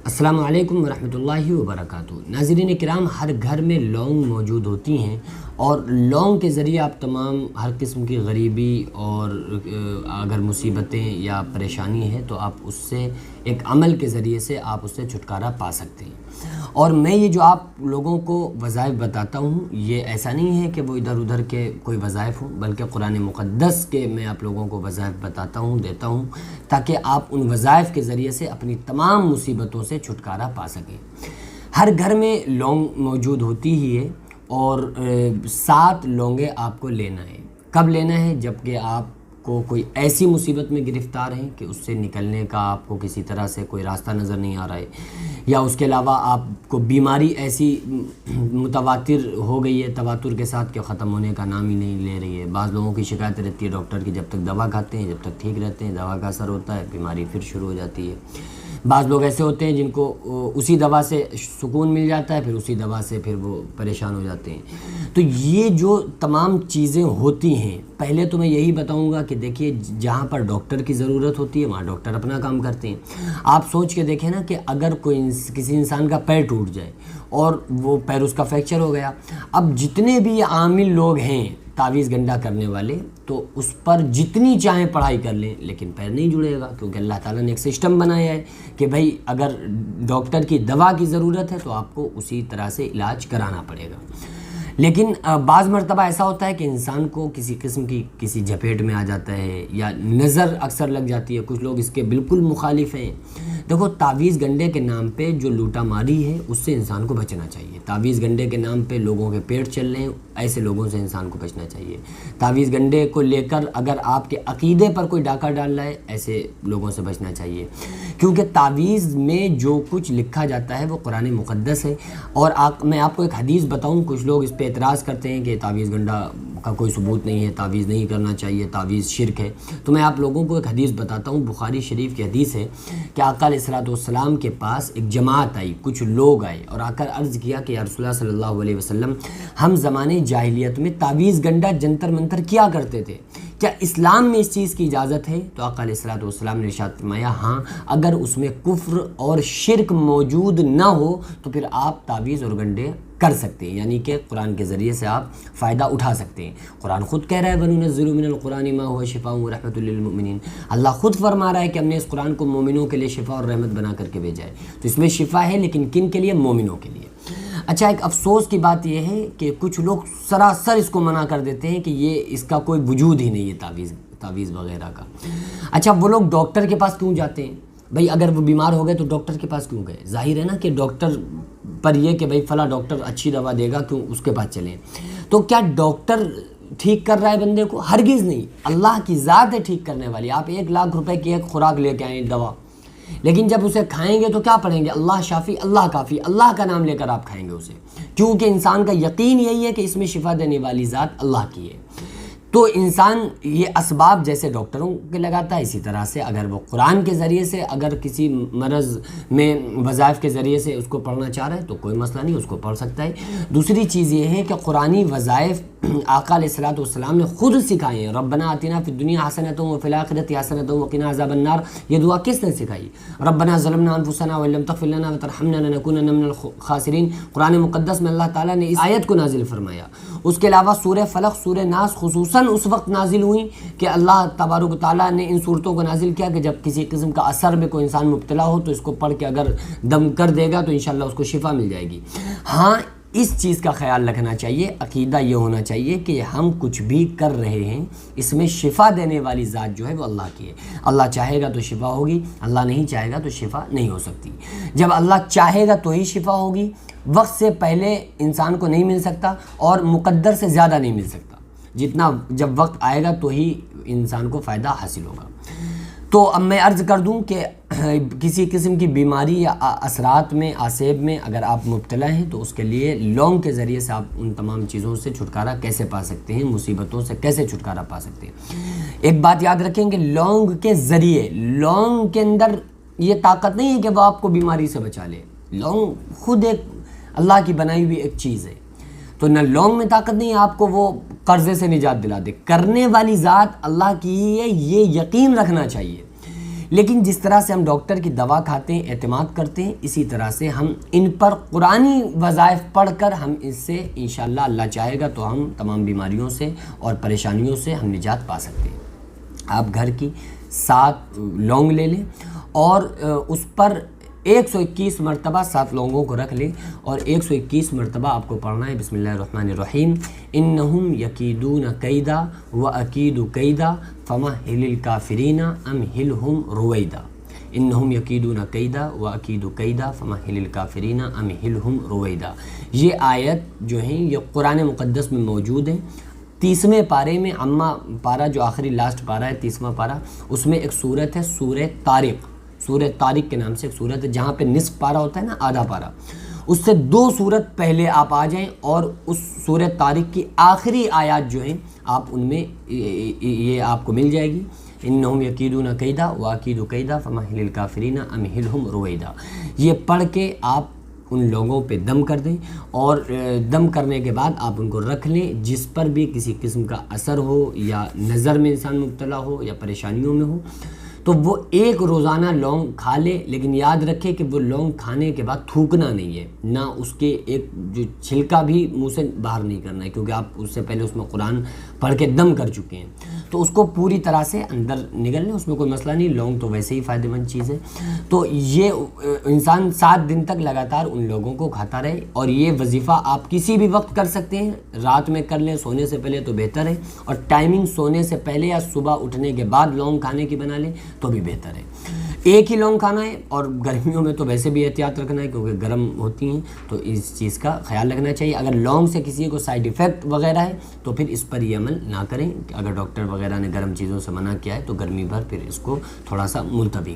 السلام علیکم ورحمۃ اللہ وبرکاتہ۔ ناظرین کرام، ہر گھر میں لونگ موجود ہوتی ہیں اور لونگ کے ذریعے آپ تمام ہر قسم کی غریبی اور اگر مصیبتیں یا پریشانی ہے تو آپ اس سے ایک عمل کے ذریعے سے آپ اس سے چھٹکارا پا سکتے ہیں۔ اور میں یہ جو آپ لوگوں کو وظائف بتاتا ہوں، یہ ایسا نہیں ہے کہ وہ ادھر ادھر کے کوئی وظائف ہوں، بلکہ قرآن مقدس کے میں آپ لوگوں کو وظائف بتاتا ہوں، دیتا ہوں، تاکہ آپ ان وظائف کے ذریعے سے اپنی تمام مصیبتوں سے چھٹکارا پا سکیں۔ ہر گھر میں لونگ موجود ہوتی ہی ہے اور 7 لونگیں آپ کو لینا ہے۔ کب لینا ہے؟ جب کہ آپ کو کوئی ایسی مصیبت میں گرفتار ہیں کہ اس سے نکلنے کا آپ کو کسی طرح سے کوئی راستہ نظر نہیں آ رہا ہے، یا اس کے علاوہ آپ کو بیماری ایسی متواتر ہو گئی ہے تواتر کے ساتھ کہ ختم ہونے کا نام ہی نہیں لے رہی ہے۔ بعض لوگوں کی شکایت رہتی ہے ڈاکٹر کی، جب تک دوا کھاتے ہیں جب تک ٹھیک رہتے ہیں، دوا کا اثر ہوتا ہے بیماری پھر شروع ہو جاتی ہے۔ بعض لوگ ایسے ہوتے ہیں جن کو اسی دوا سے سکون مل جاتا ہے، پھر اسی دوا سے پھر وہ پریشان ہو جاتے ہیں۔ تو یہ جو تمام چیزیں ہوتی ہیں، پہلے تو میں یہی بتاؤں گا کہ دیکھیے، جہاں پر ڈاکٹر کی ضرورت ہوتی ہے وہاں ڈاکٹر اپنا کام کرتے ہیں۔ آپ سوچ کے دیکھیں نا کہ اگر کسی انسان کا پیر ٹوٹ جائے اور وہ پیر اس کا فریکچر ہو گیا، اب جتنے بھی عامل لوگ ہیں تعویذ گنڈا کرنے والے، تو اس پر جتنی چاہیں پڑھائی کر لیں لیکن پیر نہیں جڑے گا، کیونکہ اللہ تعالیٰ نے ایک سسٹم بنایا ہے کہ بھائی اگر ڈاکٹر کی دوا کی ضرورت ہے تو آپ کو اسی طرح سے علاج کرانا پڑے گا۔ لیکن بعض مرتبہ ایسا ہوتا ہے کہ انسان کو کسی قسم کی کسی جھپیٹ میں آ جاتا ہے یا نظر اکثر لگ جاتی ہے، کچھ لوگ اس کے بالکل مخالف ہیں۔ دیکھو، تعویذ گنڈے کے نام پہ جو لوٹا ماری ہے اس سے انسان کو بچنا چاہیے۔ تعویذ گنڈے کے نام پہ لوگوں کے پیٹ چل رہے ہیں، ایسے لوگوں سے انسان کو بچنا چاہیے۔ تعویذ گنڈے کو لے کر اگر آپ کے عقیدے پر کوئی ڈاکہ ڈال رہا ہے، ایسے لوگوں سے بچنا چاہیے، کیونکہ تعویذ میں جو کچھ لکھا جاتا ہے وہ قرآن مقدس ہے۔ اور میں آپ کو ایک حدیث بتاؤں، کچھ لوگ اس پہ اعتراض کرتے ہیں کہ تعویذ گنڈا کا کوئی ثبوت نہیں ہے، تعویذ نہیں کرنا چاہیے، تعویذ شرک ہے۔ تو میں آپ لوگوں کو ایک حدیث بتاتا ہوں، بخاری شریف کی حدیث ہے کہ آقا علیہ الصلوۃ والسلام کے پاس ایک جماعت آئی، کچھ لوگ آئے اور آ کر عرض کیا کہ یا رسول اللہ صلی اللہ علیہ وسلم، ہم زمانے جاہلیت میں تعویذ گنڈا جنتر منتر کیا کرتے تھے، کیا اسلام میں اس چیز کی اجازت ہے؟ تو آقا علیہ الصلوۃ والسلام نے ارشاد فرمایا، ہاں، اگر اس میں کفر اور شرک موجود نہ ہو تو پھر آپ تعویذ اور گنڈے کر سکتے ہیں، یعنی کہ قرآن کے ذریعے سے آپ فائدہ اٹھا سکتے ہیں۔ قرآن خود کہہ رہا ہے وَنُنَزِّلُ مِنَ الْقُرْآنِ مَا هُوَ شِفَاءٌ وَرَحْمَةٌ لِّلْمُؤْمِنِينَ، اللہ خود فرما رہا ہے کہ ہم نے اس قرآن کو مومنوں کے لیے شفا اور رحمت بنا کر کے بھیجا ہے۔ تو اس میں شفا ہے، لیکن کن کے لیے؟ مومنوں کے لیے۔ اچھا، ایک افسوس کی بات یہ ہے کہ کچھ لوگ سراسر اس کو منع کر دیتے ہیں کہ یہ اس کا کوئی وجود ہی نہیں ہے تعویذ وغیرہ کا۔ اچھا، وہ لوگ ڈاکٹر کے پاس کیوں جاتے ہیں؟ بھئی اگر وہ بیمار ہو گئے تو ڈاکٹر کے پاس کیوں گئے؟ ظاہر ہے نا کہ ڈاکٹر پر یہ کہ بھئی فلاں ڈاکٹر اچھی دوا دے گا، کیوں اس کے پاس چلیں؟ تو کیا ڈاکٹر ٹھیک کر رہا ہے بندے کو؟ ہرگز نہیں، اللہ کی ذات ہے ٹھیک کرنے والی۔ آپ 1,00,000 روپے کی ایک خوراک لے کے آئیں دوا، لیکن جب اسے کھائیں گے تو کیا پڑھیں گے؟ اللہ شافی، اللہ کافی، اللہ کا نام لے کر آپ کھائیں گے اسے، کیونکہ انسان کا یقین یہی ہے کہ اس میں شفا دینے والی ذات اللہ کی ہے۔ تو انسان یہ اسباب جیسے ڈاکٹروں کے لگاتا ہے، اسی طرح سے اگر وہ قرآن کے ذریعے سے اگر کسی مرض میں وظائف کے ذریعے سے اس کو پڑھنا چاہ رہا ہے تو کوئی مسئلہ نہیں، اس کو پڑھ سکتا ہے۔ دوسری چیز یہ ہے کہ قرآنی وظائف آقا علیہ الصلوۃ والسلام نے خود سکھائے ہیں۔ ربنا آتنا فی الدنیا حسنۃ وفی الآخرۃ حسنۃ وقنا عذاب النار، یہ دعا کس نے سکھائی؟ ربنا ظلمنا انفسنا وان لم تغفر لنا وترحمنا لنکونن من الخاسرین، قرآن مقدس میں اللہ تعالیٰ نے اس آیت کو نازل فرمایا۔ اس کے علاوہ سورہ فلق، سورہ ناس خصوصاً اس وقت نازل ہوئی کہ اللہ تبارک و تعالیٰ نے ان صورتوں کو نازل کیا کہ جب کسی قسم کا اثر میں کوئی انسان مبتلا ہو تو اس کو پڑھ کے اگر دم کر دے گا تو انشاءاللہ اس کو شفا مل جائے گی۔ ہاں، اس چیز کا خیال رکھنا چاہیے، عقیدہ یہ ہونا چاہیے کہ ہم کچھ بھی کر رہے ہیں اس میں شفا دینے والی ذات جو ہے وہ اللہ کی ہے۔ اللہ چاہے گا تو شفا ہوگی، اللہ نہیں چاہے گا تو شفا نہیں ہو سکتی۔ جب اللہ چاہے گا تو ہی شفا ہوگی، وقت سے پہلے انسان کو نہیں مل سکتا اور مقدر سے زیادہ نہیں مل سکتا، جتنا جب وقت آئے گا تو ہی انسان کو فائدہ حاصل ہوگا۔ تو اب میں عرض کر دوں کہ کسی قسم کی بیماری یا اثرات میں، آسیب میں اگر آپ مبتلا ہیں تو اس کے لیے لونگ کے ذریعے سے آپ ان تمام چیزوں سے چھٹکارا کیسے پا سکتے ہیں، مصیبتوں سے کیسے چھٹکارا پا سکتے ہیں۔ ایک بات یاد رکھیں کہ لونگ کے ذریعے، لونگ کے اندر یہ طاقت نہیں ہے کہ وہ آپ کو بیماری سے بچا لے، لونگ خود ایک اللہ کی بنائی ہوئی ایک چیز ہے۔ تو نہ لونگ میں طاقت نہیں ہے آپ کو وہ قرضے سے نجات دلا دے، کرنے والی ذات اللہ کی ہی ہے، یہ یقین رکھنا چاہیے۔ لیکن جس طرح سے ہم ڈاکٹر کی دوا کھاتے ہیں، اعتماد کرتے ہیں، اسی طرح سے ہم ان پر قرآنی وظائف پڑھ کر ہم اس سے انشاءاللہ اللہ چاہے گا تو ہم تمام بیماریوں سے اور پریشانیوں سے ہم نجات پا سکتے ہیں۔ آپ گھر کی 7 لونگ لے لیں اور اس پر 121 مرتبہ 7 لونگوں کو رکھ لیں اور 121 مرتبہ آپ کو پڑھنا ہے بسم اللہ الرحمن الرحیم، انہم یکیدون کیدا واکید کیدا فمہل الکافرین امہلہم رویدا، انہم یکیدون کیدا واکید کیدا فمہل الکافرین امہلہم رویدا۔ یہ آیت جو ہیں یہ قرآن مقدس میں موجود ہیں۔ 30ویں پارے میں عامہ پارہ جو آخری لاسٹ پارہ ہے 30واں پارہ، اس میں ایک سورت ہے سورہ طارق، سورہ طارق کے نام سے ایک سورت ہے جہاں پہ نصف پارہ ہوتا ہے نا، آدھا پارہ، اس سے 2 سورت پہلے آپ آ جائیں اور اس سورہ طارق کی آخری آیات جو ہیں آپ ان میں یہ آپ کو مل جائے گی، انہم یکیدون کیدا واکید کیدا فمہل الکافرین امہلہم رویدا۔ یہ پڑھ کے آپ ان لوگوں پہ دم کر دیں اور دم کرنے کے بعد آپ ان کو رکھ لیں، جس پر بھی کسی قسم کا اثر ہو یا نظر میں انسان مبتلا ہو یا پریشانیوں میں ہو تو وہ ایک روزانہ لونگ کھا لے، لیکن یاد رکھے کہ وہ لونگ کھانے کے بعد تھوکنا نہیں ہے، نہ اس کے ایک جو چھلکا بھی منہ سے باہر نہیں کرنا ہے، کیونکہ آپ اس سے پہلے اس میں قرآن پڑھ کے دم کر چکے ہیں، تو اس کو پوری طرح سے اندر نگل لیں، اس میں کوئی مسئلہ نہیں، لونگ تو ویسے ہی فائدہ مند چیز ہے۔ تو یہ انسان 7 دن تک لگاتار ان لوگوں کو کھاتا رہے، اور یہ وظیفہ آپ کسی بھی وقت کر سکتے ہیں، رات میں کر لیں سونے سے پہلے تو بہتر ہے، اور ٹائمنگ سونے سے پہلے یا صبح اٹھنے کے بعد لونگ کھانے کی بنا لیں تو بھی بہتر ہے۔ ایک ہی لونگ کھانا ہے، اور گرمیوں میں تو ویسے بھی احتیاط رکھنا ہے کیونکہ گرم ہوتی ہیں، تو اس چیز کا خیال رکھنا چاہیے۔ اگر لونگ سے کسی کو سائیڈ ایفیکٹ وغیرہ ہے تو پھر اس پر یہ عمل نہ کریں، اگر ڈاکٹر وغیرہ نے گرم چیزوں سے منع کیا ہے تو گرمی بھر پھر اس کو تھوڑا سا ملتوی کریں۔